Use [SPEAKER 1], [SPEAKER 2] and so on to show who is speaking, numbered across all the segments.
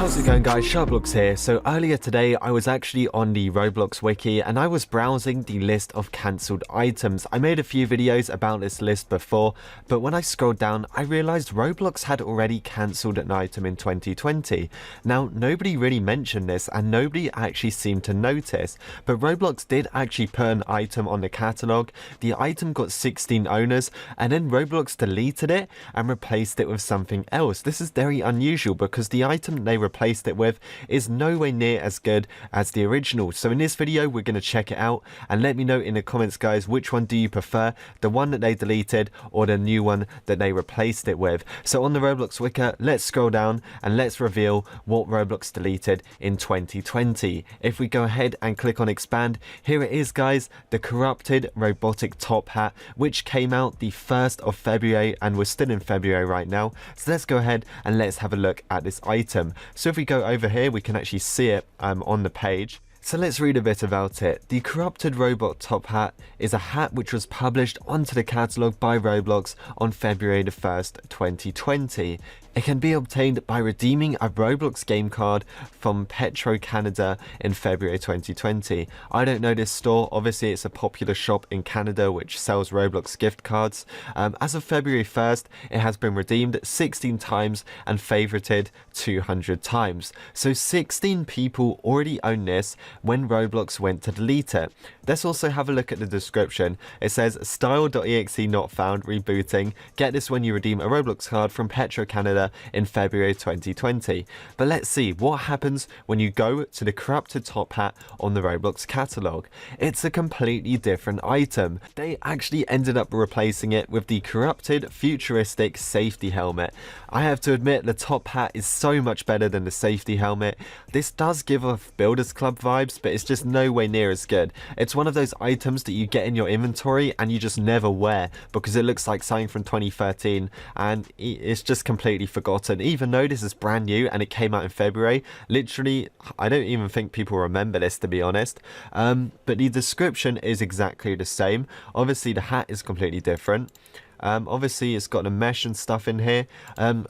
[SPEAKER 1] How's it going, guys? SharkBlox here. So earlier today I was actually on the Roblox wiki and I was browsing the list of cancelled items. I made a few videos about this list before, but when I scrolled down I realized Roblox had already cancelled an item in 2020. Now nobody really mentioned this and nobody actually seemed to notice, but Roblox did actually put an item on the catalogue. The item got 16 owners and then Roblox deleted it and replaced it with something else. This is very unusual because the item they replaced it with is nowhere near as good as the original. So in this video we're going to check it out and let me know in the comments, guys, which one do you prefer, the one that they deleted or the new one that they replaced it with. So on the Roblox wiki, let's scroll down and let's reveal what Roblox deleted in 2020. If we go ahead and click on expand, here it is, guys, the corrupted robotic top hat, which came out the 1st of February and we're still in February right now. So let's go ahead and let's have a look at this item. So if we go over here, we can actually see it on the page. So let's read a bit about it. The corrupted robot top hat is a hat which was published onto the catalogue by Roblox on February the 1st, 2020. It can be obtained by redeeming a Roblox game card from Petro Canada in February 2020. I don't know this store. Obviously, it's a popular shop in Canada which sells Roblox gift cards. As of February 1st, it has been redeemed 16 times and favorited 200 times. So 16 people already own this when Roblox went to delete it. Let's also have a look at the description. It says style.exe not found, rebooting. Get this when you redeem a Roblox card from Petro Canada in February 2020. But let's see what happens when you go to the corrupted top hat on the Roblox catalogue. It's a completely different item. They actually ended up replacing it with the corrupted futuristic safety helmet. I have to admit, the top hat is so much better than the safety helmet. This does give off Builders Club vibes, but it's just nowhere near as good. It's one of those items that you get in your inventory and you just never wear because it looks like something from 2013 and it's just completely forgotten. Even though this is brand new and it came out in February, literally I don't even think people remember this, to be honest. But the description is exactly the same. Obviously the hat is completely different. Obviously it's got the mesh and stuff in here.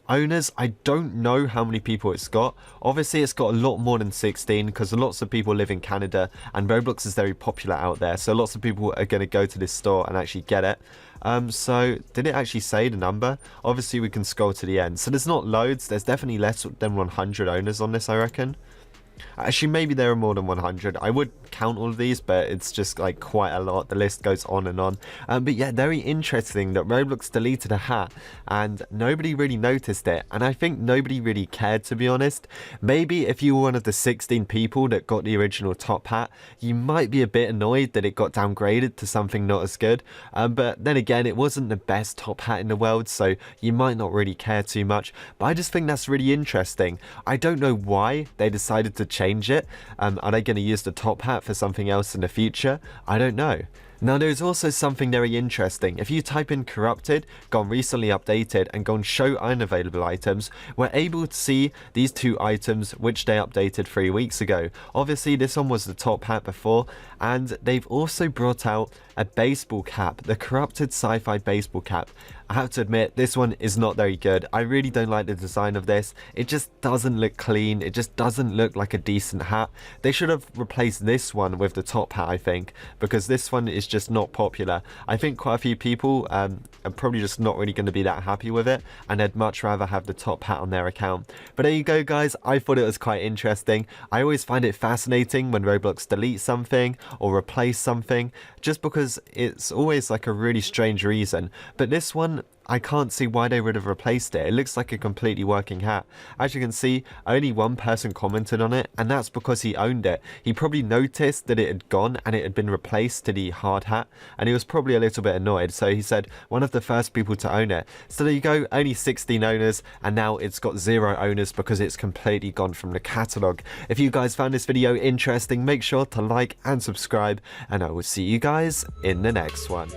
[SPEAKER 1] Owners, I don't know how many people it's got. Obviously it's got a lot more than 16 because lots of people live in Canada and Roblox is very popular out there, so lots of people are going to go to this store and actually get it. So did it actually say the number? Obviously we can scroll to the end, so there's not loads. There's definitely less than 100 owners on this, I reckon. Actually, maybe there are more than 100. I would count all of these, but it's just like quite a lot. The list goes on and on. But yeah, very interesting that Roblox deleted a hat and nobody really noticed it. And I think nobody really cared, to be honest. Maybe if you were one of the 16 people that got the original top hat, you might be a bit annoyed that it got downgraded to something not as good. But then again, it wasn't the best top hat in the world, so you might not really care too much. But I just think that's really interesting. I don't know why they decided to change it. Are they going to use the top hat for something else in the future? I don't know. Now there's also something very interesting. If you type in corrupted, go on recently updated and go on show unavailable items, we're able to see these two items which they updated 3 weeks ago. Obviously this one was the top hat before, and they've also brought out a baseball cap, the corrupted sci-fi baseball cap. I have to admit, this one is not very good. I really don't like the design of this. It just doesn't look clean. It just doesn't look like a decent hat. They should have replaced this one with the top hat, I think, because this one is just not popular. I think quite a few people are probably just not really going to be that happy with it, and they'd much rather have the top hat on their account. But there you go, guys. I thought it was quite interesting. I always find it fascinating when Roblox deletes something or replace something, just because it's always like a really strange reason. But this one, I can't see why they would have replaced it. It looks like a completely working hat. As you can see, only one person commented on it, and that's because he owned it. He probably noticed that it had gone and it had been replaced to the hard hat, and he was probably a little bit annoyed. So he said, one of the first people to own it. So there you go, only 16 owners, and now it's got 0 owners because it's completely gone from the catalogue. If you guys found this video interesting, make sure to like and subscribe, and I will see you guys in the next one.